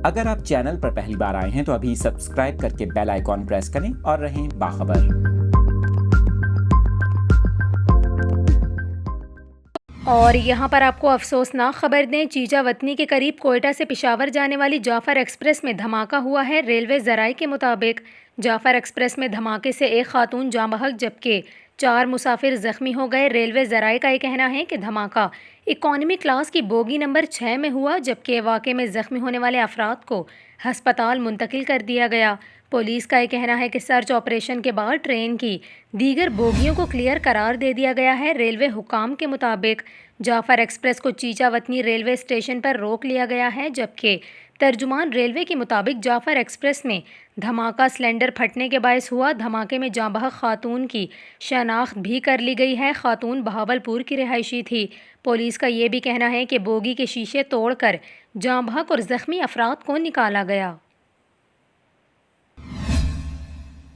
اگر آپ چینل پر پہلی بار آئے ہیں تو ابھی سبسکرائب کر کے بیل آئیکن پریس کریں اور رہیں باخبر۔ اور یہاں پر آپ کو افسوسناک خبر دیں، چیچا وطنی کے قریب کوئٹہ سے پشاور جانے والی جعفر ایکسپریس میں دھماکہ ہوا ہے۔ ریلوے ذرائع کے مطابق جعفر ایکسپریس میں دھماکے سے ایک خاتون جاں بحق جبکہ 4 مسافر زخمی ہو گئے۔ ریلوے ذرائع کا یہ کہنا ہے کہ دھماکہ اکانومی کلاس کی بوگی نمبر 6 میں ہوا، جبکہ واقعے میں زخمی ہونے والے افراد کو ہسپتال منتقل کر دیا گیا۔ پولیس کا یہ کہنا ہے کہ سرچ آپریشن کے بعد ٹرین کی دیگر بوگیوں کو کلیئر قرار دے دیا گیا ہے۔ ریلوے حکام کے مطابق جعفر ایکسپریس کو چیچا وطنی ریلوے اسٹیشن پر روک لیا گیا ہے، جبکہ ترجمان ریلوے کے مطابق جعفر ایکسپریس میں دھماکہ سلنڈر پھٹنے کے باعث ہوا۔ دھماکے میں جاں بحق خاتون کی شناخت بھی کر لی گئی ہے۔ خاتون بہاولپور کی رہائشی تھی۔ پولیس کا یہ بھی کہنا ہے کہ بوگی کے شیشے توڑ کر جاں بحق اور زخمی افراد کو نکالا گیا۔